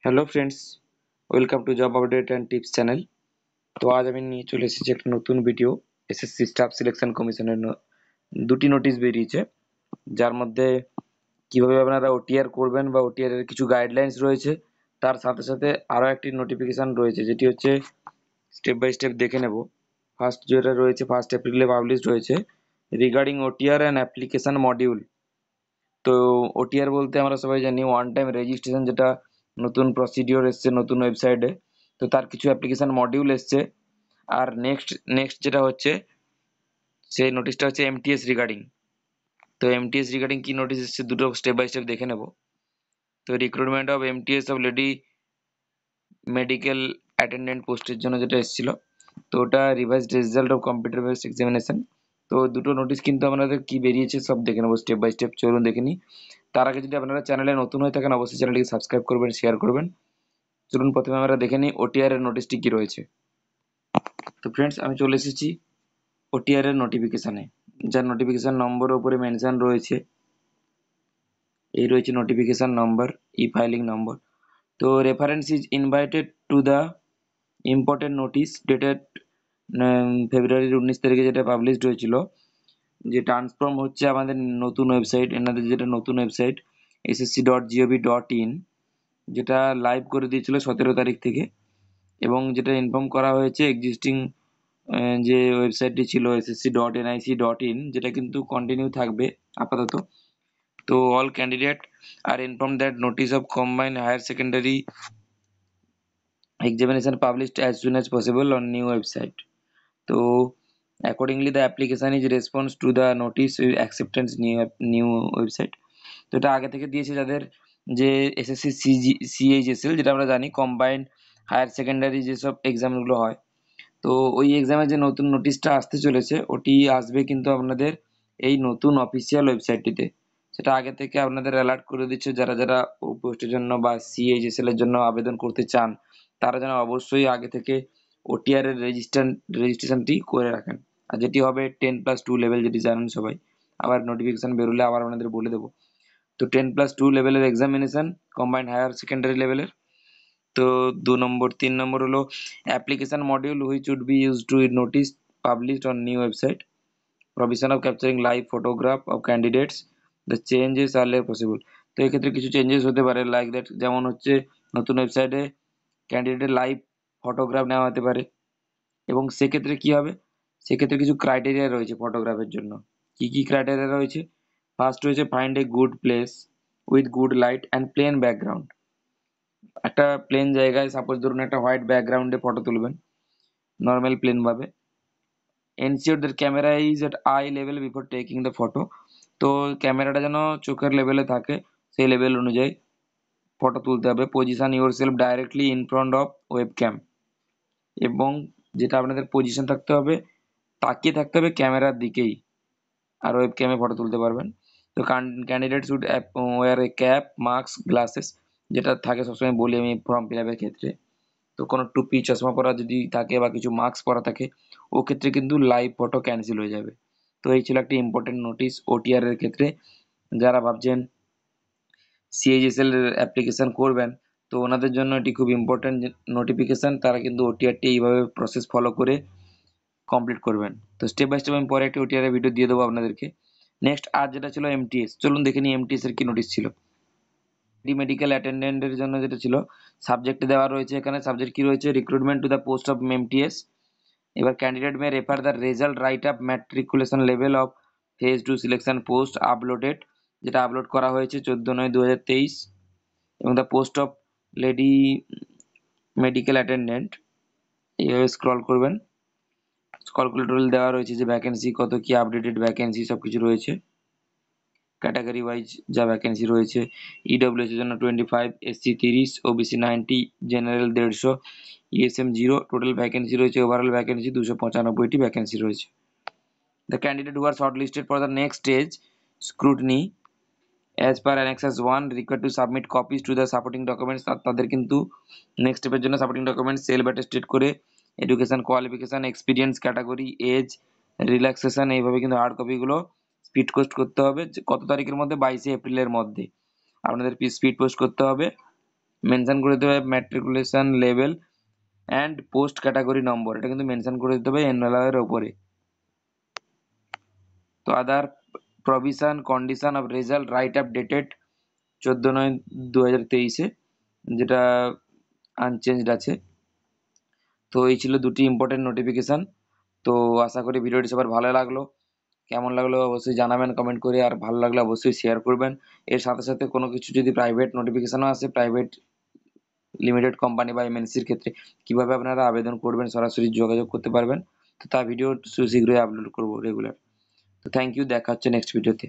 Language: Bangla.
Hello friends, welcome to job update and tips channel. তো আজ আমি নিয়ে চলে এসেছি একটা নতুন ভিডিও। এসএসসি স্টাফ সিলেকশন কমিশনের দুটি নোটিশ বেরিয়েছে, যার মধ্যে কিভাবে আপনারা ওটিআর করবেন বা ওটিআর এর কিছু গাইডলাইন্স রয়েছে। তার সাথে সাথে আরও একটি নোটিফিকেশন রয়েছে, যেটি হচ্ছে স্টেপ বাই স্টেপ দেখে নেব। ফার্স্ট যেটা রয়েছে 1 এপ্রিলে পাবলিশ হয়েছে regarding OTR and application module. তো ওটিআর বলতে আমরা সবাই জানি ওয়ান টাইম রেজিস্ট্রেশন, যেটা নতুন প্রসিডিওর এসছে নতুন ওয়েবসাইটে। তো তার কিছু অ্যাপ্লিকেশন মডিউল এসছে। আর নেক্সট নেক্সট যেটা হচ্ছে, সেই নোটিশটা হচ্ছে এমটিএস রিগার্ডিং। তো এমটিএস রিগার্ডিং কি নোটিশ এসছে, দুটো স্টেপ বাই স্টেপ দেখে নেব। তো recruitment of MTS of lady medical attendant পোস্টের জন্য যেটা এসেছিল, তো ওটা revised result of computer based examination. তো দুটো নোটিশ কিন্তু আপনাদের কি বেরিয়েছে সব দেখে নেবো স্টেপ বাই স্টেপ, চলুন দেখে নিই। তার আগে যদি আপনারা চ্যানেলে নতুন হয়ে থাকেন, অবশ্যই চ্যানেলটিকে সাবস্ক্রাইব করবেন, শেয়ার করবেন। চলুন প্রথমে আমরা দেখে নিই ওটিআর এর নোটিশটি কি রয়েছে। তো ফ্রেন্ডস, আমি চলে এসেছি ওটিআর এর নোটিফিকেশানে, যার নোটিফিকেশান নম্বরের উপরে মেনশন রয়েছে। এই রয়েছে নোটিফিকেশান নম্বর, ই ফাইলিং নম্বর। তো reference is invited to the important notice dated ফেব্রুয়ারির 19 তারিখে, যেটা পাবলিশড হয়েছিল। যে ট্রান্সফর্ম হচ্ছে আমাদের নতুন ওয়েবসাইট, এনাদের যেটা নতুন ওয়েবসাইট ssc.gov.in, যেটা লাইভ করে দিয়েছিল 17 তারিখ থেকে। এবং যেটা ইনফর্ম করা হয়েছে এক্সিস্টিং যে ওয়েবসাইটটি ছিল ssc.nic.in, যেটা কিন্তু কন্টিনিউ থাকবে আপাতত। তো all candidate are inform that notice of combined higher secondary examination published as soon as possible on new website. তো accordingly the application is response to the notice with acceptance new website. তো এটা আগে থেকে দিয়েছে যাদের যে এসএসসি সিএইচএসএল, যেটা আমরা জানি কম্বাইন্ড হায়ার সেকেন্ডারি যেসব এক্সামগুলো হয়। তো ওই এক্সামের যে নতুন নোটিশটা আসতে চলেছে, ওটি আসবে কিন্তু আপনাদের এই নতুন অফিসিয়াল ওয়েবসাইটটিতে। সেটা আগে থেকে আপনাদের অ্যালার্ট করে দিচ্ছে, যারা যারা পোস্টের জন্য বা সিএইচএসএল এর জন্য আবেদন করতে চান, তারা যেন অবশ্যই আগে থেকে ওটিআর এর রেজিস্ট্রেশনটি করে রাখেন। আর যেটি হবে 10+2 লেভেল, যেটি জানেন সবাই। আবার নোটিফিকেশন বেরোলে আবার আপনাদের বলে দেবো। তো 10+2 লেভেলের এক্সামিনেশন কম্বাইন্ড হায়ার সেকেন্ডারি লেভেলের। তো 3 নম্বর হলো application module which would be use to notice published on new website, provision of capturing live photograph of candidates, the changes earlier possible. তো এক্ষেত্রে কিছু চেঞ্জেস হতে পারে, লাইক দ্যাট, যেমন হচ্ছে নতুন ওয়েবসাইটে ক্যান্ডিডেটের লাইভ ফটোগ্রাফ নেওয়া হতে পারে। এবং সেক্ষেত্রে কি হবে, সেক্ষেত্রে কিছু ক্রাইটেরিয়া রয়েছে ফটোগ্রাফের জন্য। কি কি ক্রাইটেরিয়া রয়েছে? ফার্স্ট রয়েছে find a good place with good light and plain background. একটা প্লেন জায়গায়, সাপোজ ধরুন একটা হোয়াইট ব্যাকগ্রাউন্ডে ফটো তুলবেন নর্মাল প্লেন ভাবে। Ensure that camera is at eye level before taking the photo. তো ক্যামেরাটা যেন চোখের লেভেলে থাকে, সেই লেভেল অনুযায়ী ফটো তুলতে হবে। Position yourself directly in front of web cam. এবং যেটা আপনাদের পজিশন থাকতে হবে, তাকিয়ে থাকতে হবে ক্যামেরার দিকেই, আর ওয়েব ক্যামে ফটো তুলতে পারবেন। তো candidate should wear a cap, mask, glasses, যেটা থাকে সবসময় বলি আমি ফর্ম ফিল আপের ক্ষেত্রে। তো কোনো টুপি চশমা পরা যদি থাকে বা কিছু মাস্ক পরা থাকে, ও ক্ষেত্রে কিন্তু লাইভ ফটো ক্যান্সেল হয়ে যাবে। তো এই ছিল একটা ইম্পর্টেন্ট নোটিশ ওটিআর এর ক্ষেত্রে। যারা ভাবছেন সিএইচএসএল এর অ্যাপ্লিকেশন করবেন, তো ওনাদের জন্য এটি খুব ইম্পর্টেন্ট নোটিফিকেশন। তারা কিন্তু ওটিআরটি এইভাবে প্রসেস ফলো করে কমপ্লিট করবেন। তো স্টেপ বাই স্টেপ আমি পরে একটি ওটিআর এর ভিডিও দিয়ে দেবো আপনাদেরকে। নেক্সট আর যেটা ছিল এমটিএস, চলুন দেখে নিই এমটিএস এর কি নোটিশ ছিল। মেডিকেল অ্যাটেন্ডেন্টের জন্য যেটা ছিল, সাবজেক্ট দেওয়া রয়েছে এখানে। সাবজেক্ট কি রয়েছে? Recruitment to the post of MTS. এবার candidate may refer the result write up matriculation level of phase 2 selection post uploaded, যেটা আপলোড করা হয়েছে 14/9/2023। এবং the post of lady medical attendant, এইভাবে স্ক্রল করবেন। স্ক্রল করলে টোটাল দেওয়া রয়েছে যে ভ্যাকেন্সি কত, কি আপডেটেড ভ্যাকেন্সি সব কিছু রয়েছে। ক্যাটাগরি ওয়াইজ যা ভ্যাকেন্সি রয়েছে, ইডব্লিউএস এর জন্য 25, SC 30, OBC 90, general 150, ESM 0। Total vacancy রয়েছে, ওভারঅল ভ্যাকেন্সি 295টি ভ্যাকেন্সি রয়েছে। The candidate who are shortlisted for the next stage scrutiny as per annexure 1 required to submit copies to the supporting documents. তাদের কিন্তু নেক্সট স্টেপের জন্য সাপোর্টিং ডকুমেন্টস সেলফ অ্যাটেস্টেড করে education qualification, experience, category, age, relaxation, এইভাবে কিন্তু হার্ড কপিগুলো স্পিড পোস্ট করতে হবে। কত তারিখের মধ্যে? 22 এপ্রিলের মধ্যে আপনাদের স্পিড পোস্ট করতে হবে। মেনশন করে দিতে হবে matriculation level and post category number, এটা কিন্তু মেনশন করে দিতে হবে এনএলআর এর ওপরে। তো other provision condition of result write up dated 14/9/2023, যেটা আনচেঞ্জড আছে। তো এই ছিল দুটি ইম্পর্টেন্ট নোটিফিকেশান। তো আশা করি ভিডিওটি সবার ভালো লাগলো। কেমন লাগলো অবশ্যই জানাবেন কমেন্ট করে, আর ভালো লাগলে অবশ্যই শেয়ার করবেন। এর সাথে সাথে কোনো কিছু যদি প্রাইভেট নোটিফিকেশানও আসে, প্রাইভেট লিমিটেড কোম্পানি বা এমএনসির ক্ষেত্রে কিভাবে আপনারা আবেদন করবেন, সরাসরি যোগাযোগ করতে পারবেন। তো তার ভিডিও শীঘ্রই আপলোড করবো রেগুলার। তো থ্যাংক ইউ, দেখা হচ্ছে নেক্সট ভিডিওতে।